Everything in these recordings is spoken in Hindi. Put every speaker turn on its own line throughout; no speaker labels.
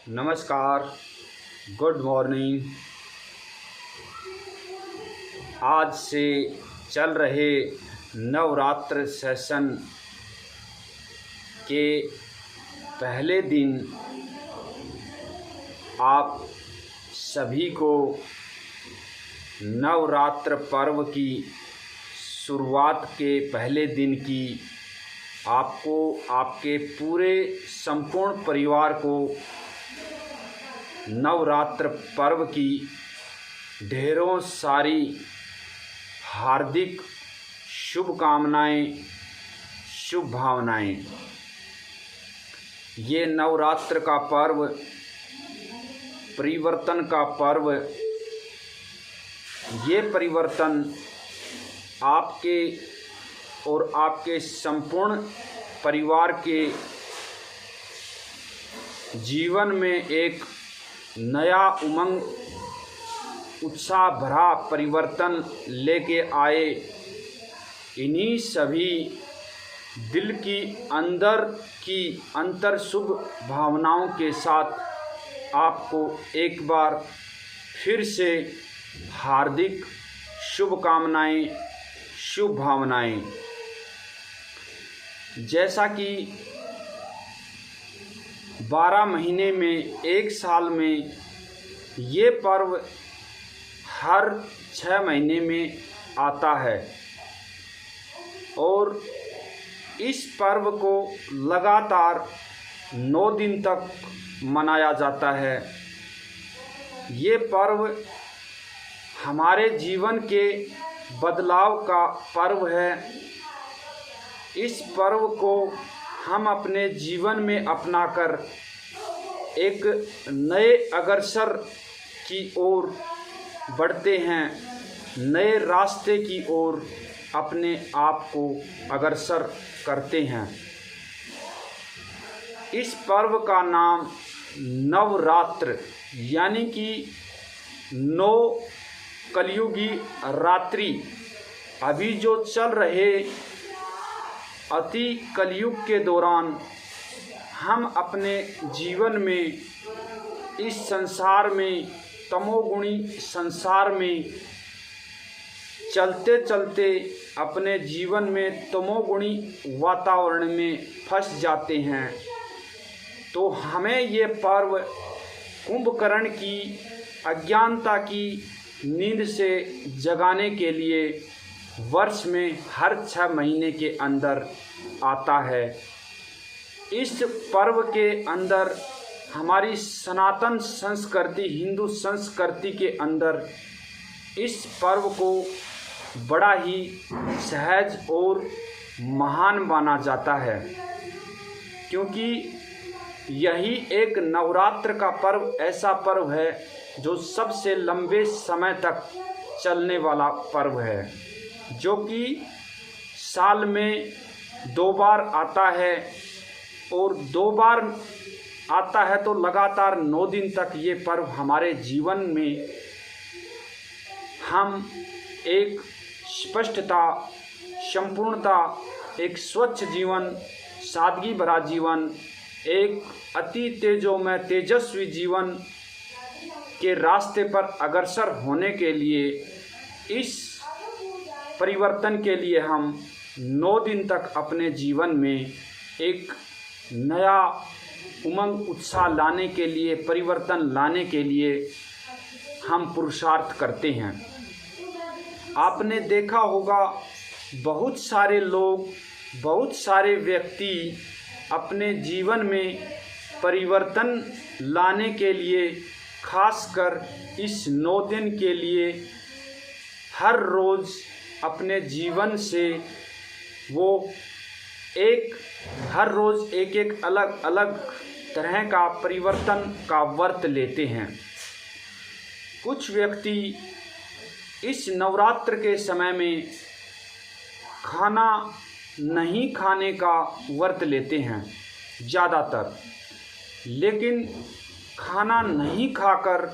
नमस्कार, गुड मॉर्निंग। आज से चल रहे नवरात्र सेशन के पहले दिन आप सभी को नवरात्र पर्व की शुरुआत के पहले दिन की आपको आपके पूरे संपूर्ण परिवार को नवरात्र पर्व की ढेरों सारी हार्दिक शुभकामनाएं, शुभ भावनाएं। ये नवरात्र का पर्व परिवर्तन का पर्व, ये परिवर्तन आपके और आपके संपूर्ण परिवार के जीवन में एक नया उमंग, उत्साह भरा परिवर्तन लेके आए। इन्हीं सभी दिल की अंतर शुभ भावनाओं के साथ आपको एक बार फिर से हार्दिक शुभकामनाएं, शुभ भावनाएं। जैसा कि 12 महीने में, एक साल में ये पर्व हर 6 महीने में आता है और इस पर्व को लगातार 9 दिन तक मनाया जाता है। ये पर्व हमारे जीवन के बदलाव का पर्व है। इस पर्व को हम अपने जीवन में अपनाकर एक नए अग्रसर की ओर बढ़ते हैं, नए रास्ते की ओर अपने आप को अग्रसर करते हैं। इस पर्व का नाम नवरात्र यानी कि 9 कलयुगी रात्रि, अभी जो चल रहे अति कलयुग के दौरान हम अपने जीवन में, इस संसार में, तमोगुणी संसार में चलते चलते अपने जीवन में तमोगुणी वातावरण में फंस जाते हैं। तो हमें ये पर्व कुंभकर्ण की अज्ञानता की नींद से जगाने के लिए वर्ष में हर 6 महीने के अंदर आता है। इस पर्व के अंदर हमारी सनातन संस्कृति, हिंदू संस्कृति के अंदर इस पर्व को बड़ा ही सहज और महान माना जाता है, क्योंकि यही एक नवरात्र का पर्व ऐसा पर्व है जो सबसे लंबे समय तक चलने वाला पर्व है, जो कि साल में 2 बार आता है और 2 बार आता है तो लगातार 9 दिन तक ये पर्व हमारे जीवन में हम एक स्पष्टता, संपूर्णता, एक स्वच्छ जीवन, सादगी भरा जीवन, एक अति तेजोमय तेजस्वी जीवन के रास्ते पर अग्रसर होने के लिए, इस परिवर्तन के लिए हम 9 दिन तक अपने जीवन में एक नया उमंग, उत्साह लाने के लिए, परिवर्तन लाने के लिए हम पुरुषार्थ करते हैं। आपने देखा होगा बहुत सारे लोग, बहुत सारे व्यक्ति अपने जीवन में परिवर्तन लाने के लिए, खासकर इस 9 दिन के लिए हर रोज़ अपने जीवन से वो हर रोज़ एक अलग अलग तरह का परिवर्तन का व्रत लेते हैं। कुछ व्यक्ति इस नवरात्र के समय में खाना नहीं खाने का व्रत लेते हैं ज़्यादातर, लेकिन खाना नहीं खाकर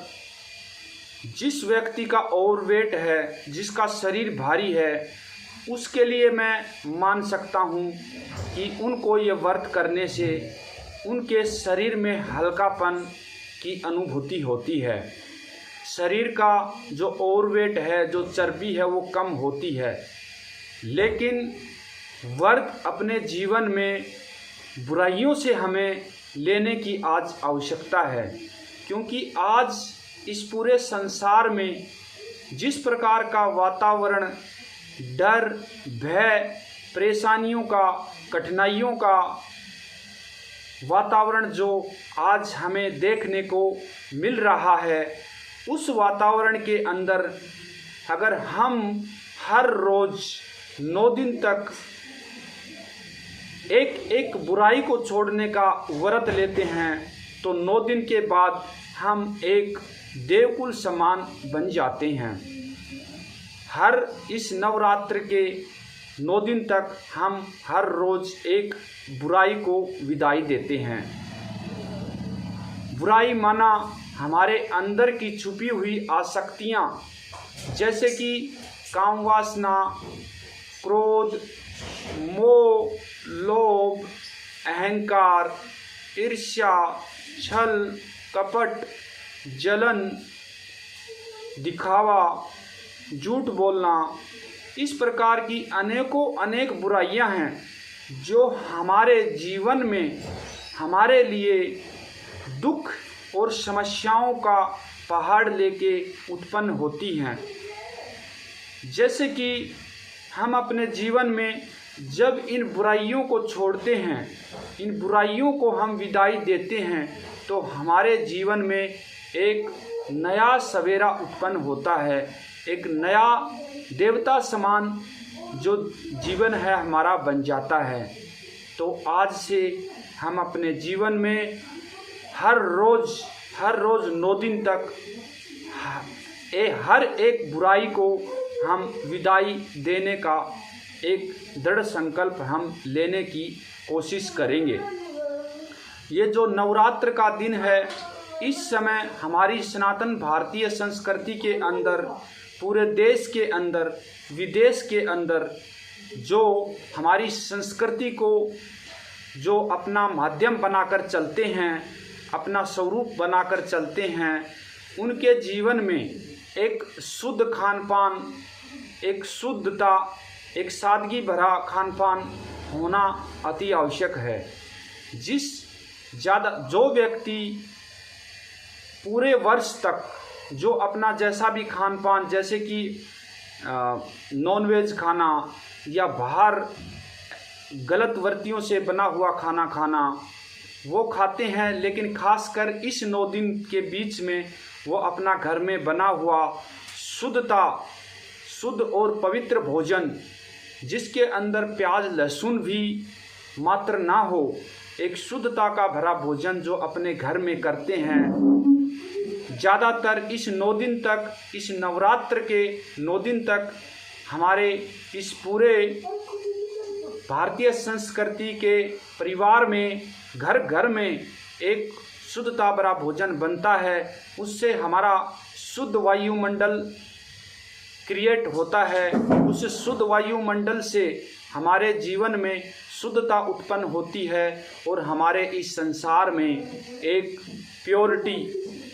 जिस व्यक्ति का ओवरवेट है, जिसका शरीर भारी है, उसके लिए मैं मान सकता हूँ कि उनको ये व्रत करने से उनके शरीर में हल्कापन, की अनुभूति होती है। शरीर का जो ओवरवेट है, जो चर्बी है, वो कम होती है। लेकिन वर्त अपने जीवन में बुराइयों से हमें लेने की आज आवश्यकता है, क्योंकि आज इस पूरे संसार में जिस प्रकार का वातावरण, डर, भय, परेशानियों का, कठिनाइयों का वातावरण जो आज हमें देखने को मिल रहा है, उस वातावरण के अंदर अगर हम हर रोज़ 9 दिन तक एक एक बुराई को छोड़ने का व्रत लेते हैं, तो 9 दिन के बाद हम एक देवकुल समान बन जाते हैं। हर इस नवरात्र के 9 दिन तक हम हर रोज़ एक बुराई को विदाई देते हैं। बुराई माना हमारे अंदर की छुपी हुई आसक्तियाँ, जैसे कि काम वासना, क्रोध, मोह, लोभ, अहंकार, ईर्ष्या, छल, कपट, जलन, दिखावा, झूठ बोलना, इस प्रकार की अनेक बुराइयां हैं जो हमारे जीवन में हमारे लिए दुख और समस्याओं का पहाड़ लेके उत्पन्न होती हैं। जैसे कि हम अपने जीवन में जब इन बुराइयों को छोड़ते हैं, इन बुराइयों को हम विदाई देते हैं, तो हमारे जीवन में एक नया सवेरा उत्पन्न होता है। एक नया देवता समान जो जीवन है हमारा बन जाता है। तो आज से हम अपने जीवन में हर रोज़ 9 दिन तक हर एक बुराई को हम विदाई देने का एक दृढ़ संकल्प हम लेने की कोशिश करेंगे। ये जो नवरात्र का दिन है, इस समय हमारी सनातन भारतीय संस्कृति के अंदर, पूरे देश के अंदर, विदेश के अंदर जो हमारी संस्कृति को जो अपना माध्यम बनाकर चलते हैं, अपना स्वरूप बनाकर चलते हैं, उनके जीवन में एक शुद्ध खान पान, एक शुद्धता, एक सादगी भरा खान पान होना अति आवश्यक है। जो व्यक्ति पूरे वर्ष तक जो अपना जैसा भी खान पान, जैसे कि नॉनवेज खाना या बाहर गलत वर्तियों से बना हुआ खाना खाना, वो खाते हैं, लेकिन खासकर इस 9 दिन के बीच में वो अपना घर में बना हुआ शुद्ध और पवित्र भोजन, जिसके अंदर प्याज लहसुन भी मात्र ना हो, एक शुद्धता का भरा भोजन जो अपने घर में करते हैं। ज़्यादातर इस 9 दिन तक, इस नवरात्र के 9 दिन तक हमारे इस पूरे भारतीय संस्कृति के परिवार में, घर घर में एक शुद्धता भरा भोजन बनता है। उससे हमारा शुद्ध वायुमंडल क्रिएट होता है। उस शुद्ध वायुमंडल से हमारे जीवन में शुद्धता उत्पन्न होती है और हमारे इस संसार में एक प्योरिटी,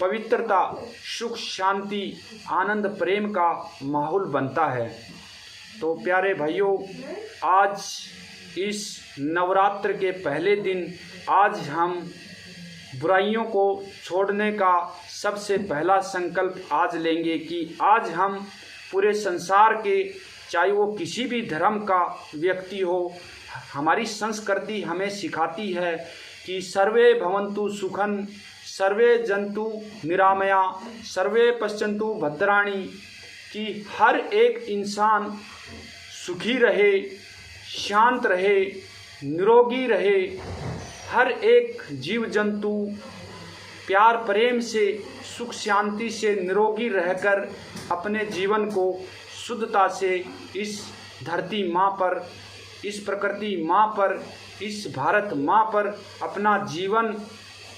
पवित्रता, सुख, शांति, आनंद, प्रेम का माहौल बनता है। तो प्यारे भाइयों, आज इस नवरात्र के पहले दिन आज हम बुराइयों को छोड़ने का सबसे पहला संकल्प आज लेंगे कि आज हम पूरे संसार के, चाहे वो किसी भी धर्म का व्यक्ति हो, हमारी संस्कृति हमें सिखाती है कि सर्वे भवन्तु सुखन, सर्वे जंतु निरामया, सर्वे पश्यन्तु भद्राणि, कि हर एक इंसान सुखी रहे, शांत रहे, निरोगी रहे, हर एक जीव जंतु प्यार प्रेम से, सुख शांति से निरोगी रहकर अपने जीवन को शुद्धता से इस धरती माँ पर, इस प्रकृति माँ पर, इस भारत माँ पर अपना जीवन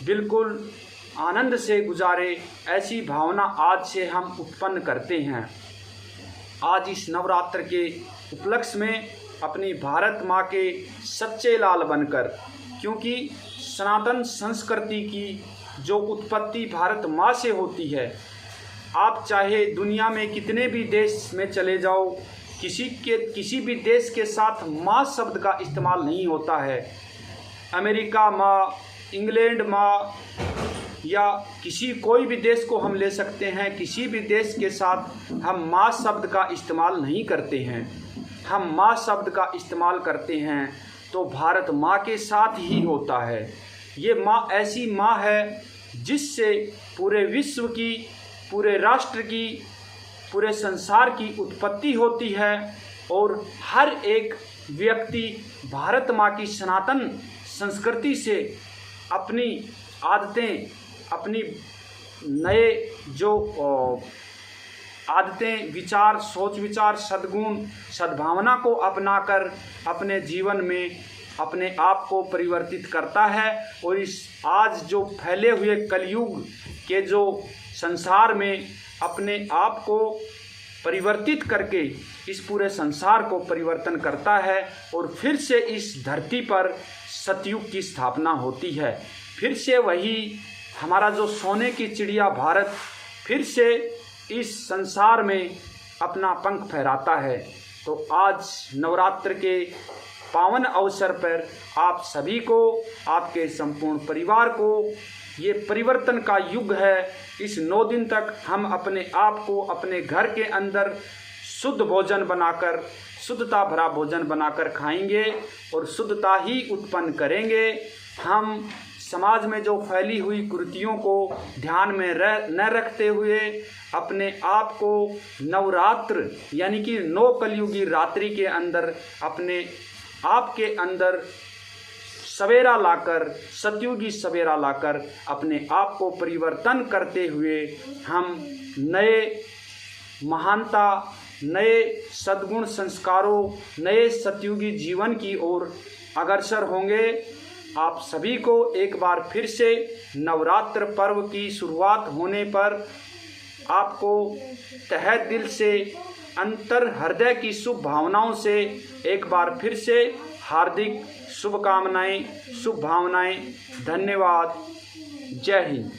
बिल्कुल आनंद से गुजारे, ऐसी भावना आज से हम उत्पन्न करते हैं। आज इस नवरात्र के उपलक्ष्य में अपनी भारत माँ के सच्चे लाल बनकर, क्योंकि सनातन संस्कृति की जो उत्पत्ति भारत माँ से होती है। आप चाहे दुनिया में कितने भी देश में चले जाओ, किसी भी देश के साथ माँ शब्द का इस्तेमाल नहीं होता है। अमेरिका माँ, इंग्लैंड माँ, या कोई भी देश को हम ले सकते हैं, किसी भी देश के साथ हम माँ शब्द का इस्तेमाल नहीं करते हैं। हम माँ शब्द का इस्तेमाल करते हैं तो भारत माँ के साथ ही होता है। ये माँ ऐसी माँ है जिससे पूरे विश्व की, पूरे राष्ट्र की, पूरे संसार की उत्पत्ति होती है और हर एक व्यक्ति भारत माँ की सनातन संस्कृति से अपनी आदतें, अपनी नए जो आदतें, विचार, सोच विचार, सद्गुण, सद्भावना को अपनाकर अपने जीवन में अपने आप को परिवर्तित करता है। और इस आज जो फैले हुए कलयुग के जो संसार में अपने आप को परिवर्तित करके इस पूरे संसार को परिवर्तन करता है और फिर से इस धरती पर सतयुग की स्थापना होती है। फिर से वही हमारा जो सोने की चिड़िया भारत फिर से इस संसार में अपना पंख फहराता है। तो आज नवरात्र के पावन अवसर पर आप सभी को, आपके संपूर्ण परिवार को, ये परिवर्तन का युग है। इस 9 दिन तक हम अपने आप को अपने घर के अंदर शुद्ध भोजन बनाकर, शुद्धता भरा भोजन बनाकर खाएंगे और शुद्धता ही उत्पन्न करेंगे। हम समाज में जो फैली हुई कुरीतियों को ध्यान में न रखते हुए अपने आप को नवरात्र यानी कि 9 कलयुगी रात्रि के अंदर अपने आप के अंदर सवेरा लाकर, सतयुगी सवेरा लाकर अपने आप को परिवर्तन करते हुए हम नए महानता, नए सद्गुण संस्कारों, नए सतयुगी जीवन की ओर अग्रसर होंगे। आप सभी को एक बार फिर से नवरात्र पर्व की शुरुआत होने पर आपको तहे दिल से, अंतर हृदय की शुभ भावनाओं से एक बार फिर से हार्दिक शुभकामनाएं, शुभ भावनाएं। धन्यवाद। जय हिंद।